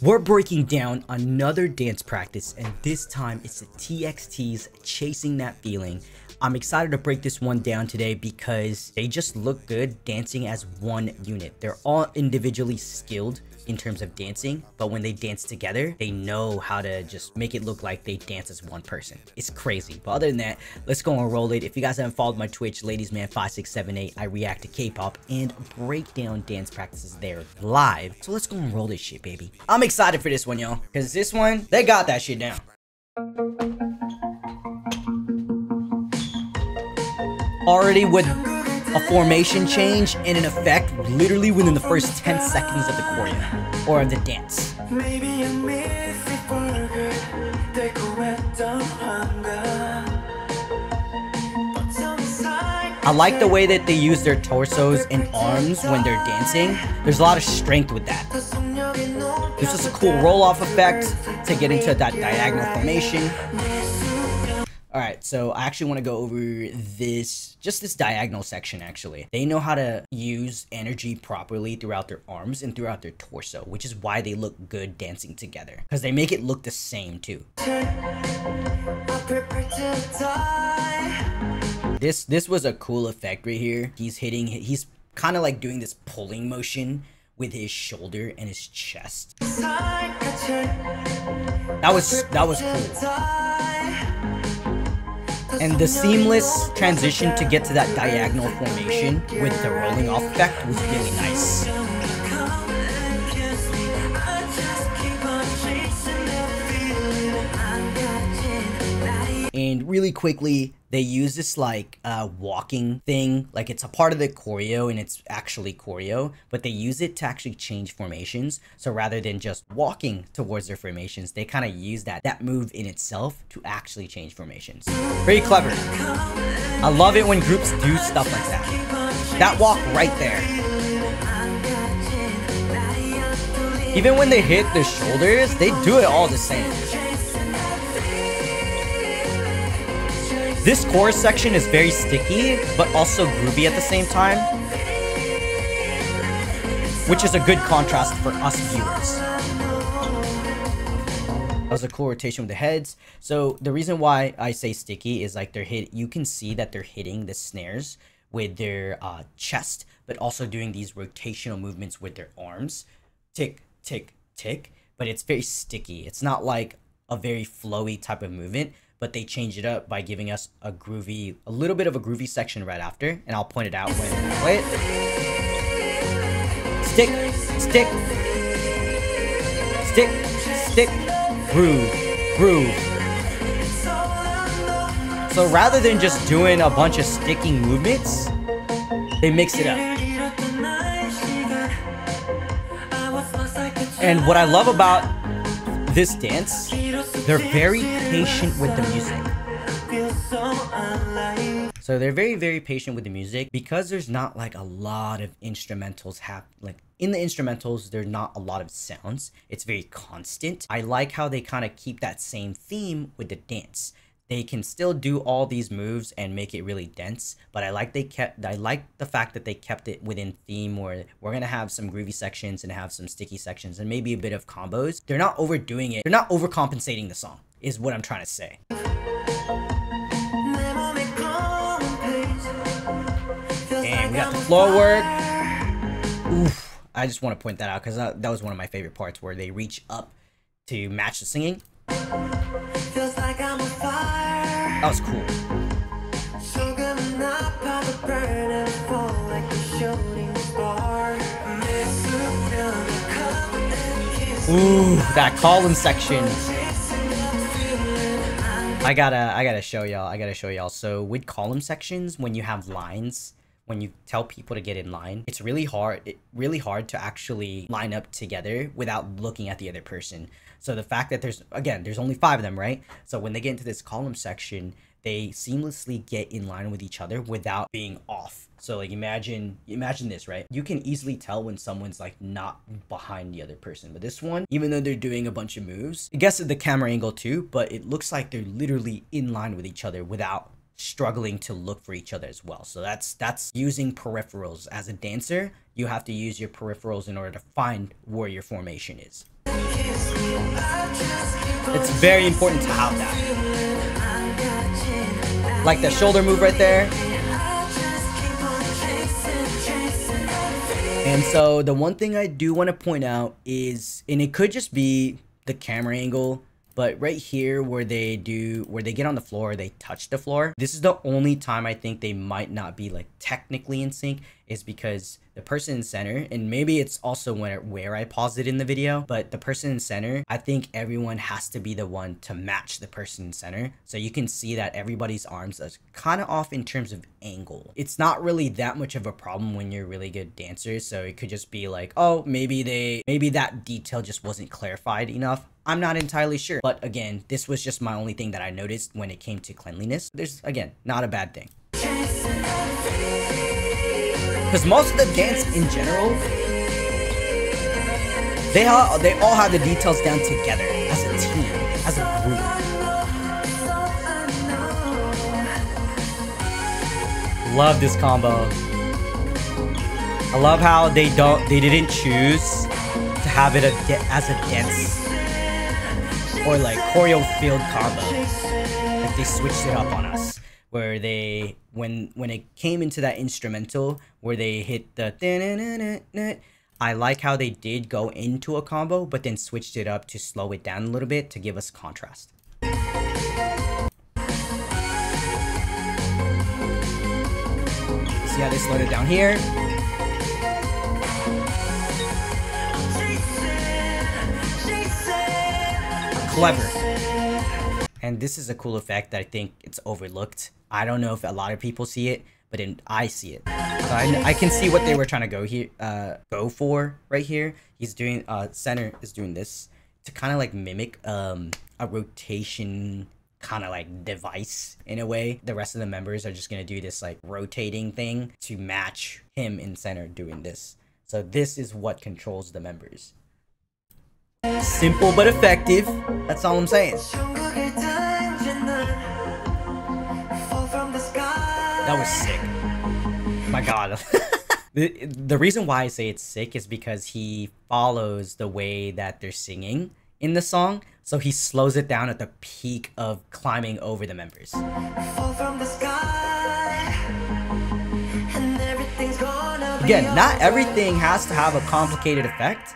We're breaking down another dance practice, and this time it's the TXT's Chasing That Feeling. I'm excited to break this one down today because they just look good dancing as one unit. They're all individually skilled in terms of dancing, but when they dance together, they know how to just make it look like they dance as one person. It's crazy. But other than that, let's go and roll it. If you guys haven't followed my Twitch, ladiesman5678, I react to K-pop and break down dance practices there live. So let's go and roll this shit, baby. I'm excited for this one, y'all, because this one, they got that shit down. Already with a formation change and an effect literally within the first 10 seconds of the choreo or of the dance. I like the way that they use their torsos and arms when they're dancing. There's a lot of strength with that. There's just a cool roll-off effect to get into that diagonal formation. Alright, so I actually want to go over this diagonal section actually. They know how to use energy properly throughout their arms and throughout their torso, which is why they look good dancing together. Because they make it look the same too. This was a cool effect right here. He's kind of like doing this pulling motion with his shoulder and his chest. That was cool. And the seamless transition to get to that diagonal formation with the rolling off effect was really nice. And really quickly, they use this like walking thing, like it's a part of the choreo and it's actually choreo, but they use it to actually change formations. So rather than just walking towards their formations, they kind of use that move in itself to actually change formations. Very clever. I love it when groups do stuff like that. That walk right there. Even when they hit the shoulders, they do it all the same. This chorus section is very sticky, but also groovy at the same time, which is a good contrast for us viewers. That was a cool rotation with the heads. So the reason why I say sticky is like you can see that they're hitting the snares with their chest, but also doing these rotational movements with their arms. Tick, tick, tick, but it's very sticky. It's not like a very flowy type of movement, but they change it up by giving us a little bit of a groovy section right after, and I'll point it out when we play it. Stick, stick, stick, stick, groove, groove. So rather than just doing a bunch of sticking movements, they mix it up. And what I love about this dance, they're very patient with the music. So they're very, very patient with the music because there's not like a lot of instrumentals like in the instrumentals, there's not a lot of sounds. It's very constant. I like how they kind of keep that same theme with the dance. They can still do all these moves and make it really dense, but I like the fact that they kept it within theme, where we're gonna have some groovy sections and have some sticky sections and maybe a bit of combos. They're not overdoing it. They're not overcompensating the song, is what I'm trying to say. And we got the floor work. Oof, I just want to point that out because that was one of my favorite parts, where they reach up to match the singing. That was cool. Ooh, that column section. I gotta show y'all. So with column sections, when you have lines, when you tell people to get in line, it's really hard to actually line up together without looking at the other person. So the fact that there's only 5 of them, right? So when they get into this column section, they seamlessly get in line with each other without being off. So like imagine this, right? You can easily tell when someone's like not behind the other person. But this one, even though they're doing a bunch of moves, I guess the camera angle too, but it looks like they're literally in line with each other without struggling to look for each other as well. So that's using peripherals. As a dancer, you have to use your peripherals in order to find where your formation is. It's very important to have that. Like the shoulder move right there. And so the one thing I do want to point out is, and it could just be the camera angle, but right here where they get on the floor, they touch the floor. This is the only time I think they might not be like technically in sync, is because the person in center, and maybe it's also where I paused it in the video, but the person in center, I think everyone has to be the one to match the person in center. So you can see that everybody's arms are kind of off in terms of angle. It's not really that much of a problem when you're really good dancers. So it could just be like, oh, maybe that detail just wasn't clarified enough. I'm not entirely sure. But again, this was just my only thing that I noticed when it came to cleanliness. There's, again, not a bad thing. Because most of the dance in general, they all have the details down together as a team, as a group. Love this combo. I love how they didn't choose to have it as a dance or like choreo field combo. Like they switched it up on us, where they when it came into that instrumental where they hit the, I like how they did go into a combo but then switched it up to slow it down a little bit to give us contrast. See how they slowed it down here? Clever. And this is a cool effect that I think it's overlooked. I don't know if a lot of people see it, but I see it. So I can see what they were trying to go for right here. He's doing center is doing this to kind of like mimic a rotation kind of like device in a way. The rest of the members are just gonna do this like rotating thing to match him in center doing this. So this is what controls the members. Simple but effective. That's all I'm saying. That was sick. My god. The reason why I say it's sick is because he follows the way that they're singing in the song. So he slows it down at the peak of climbing over the members. Again, not everything has to have a complicated effect.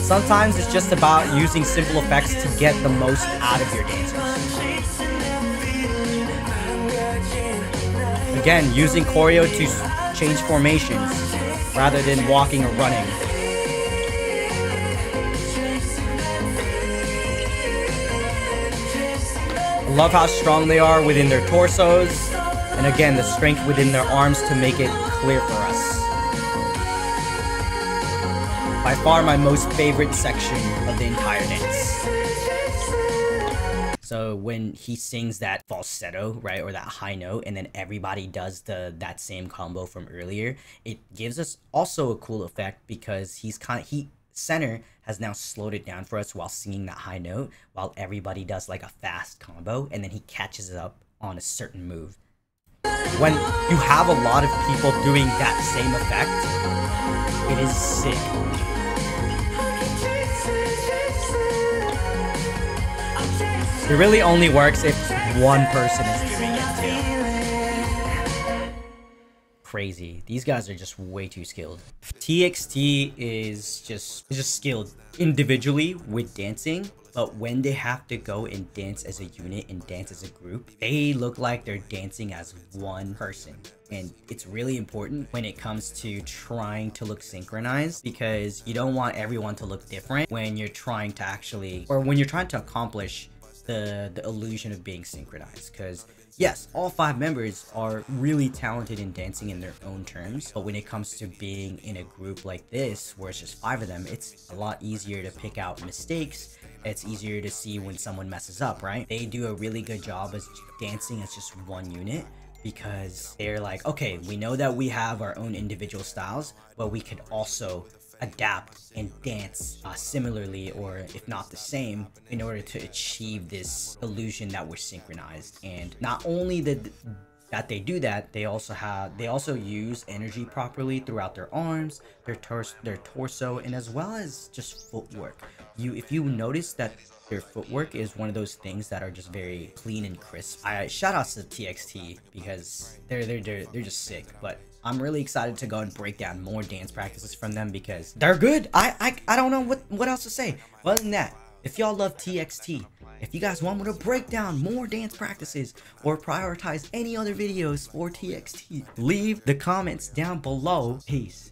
Sometimes it's just about using simple effects to get the most out of your dancers. Again, using choreo to change formations rather than walking or running. I love how strong they are within their torsos, and again, the strength within their arms to make it clear for us. By far my most favorite section of the entire dance. So when he sings that falsetto, right, or that high note, and then everybody does that same combo from earlier, it gives us also a cool effect because center has now slowed it down for us while singing that high note, while everybody does like a fast combo, and then he catches it up on a certain move. When you have a lot of people doing that same effect, it is sick. It really only works if one person is doing it too. Crazy. These guys are just way too skilled. TXT is just skilled individually with dancing, but when they have to go and dance as a unit and dance as a group, they look like they're dancing as one person. And it's really important when it comes to trying to look synchronized, because you don't want everyone to look different when you're trying to accomplish the illusion of being synchronized. Because yes, all 5 members are really talented in dancing in their own terms, but when it comes to being in a group like this where it's just 5 of them, it's a lot easier to pick out mistakes. It's easier to see when someone messes up, right? They do a really good job as dancing as just one unit, because they're like, okay, we know that we have our own individual styles, but we could also adapt and dance similarly, or if not the same, in order to achieve this illusion that we're synchronized. And not only that they do that, they also use energy properly throughout their arms, their torso, and as well as just footwork. If you notice that their footwork is one of those things that are just very clean and crisp. Shout outs to TXT because they're just sick. But I'm really excited to go and break down more dance practices from them because they're good. I don't know what else to say. Other than that, if y'all love TXT, if you guys want me to break down more dance practices or prioritize any other videos for TXT, leave the comments down below. Peace.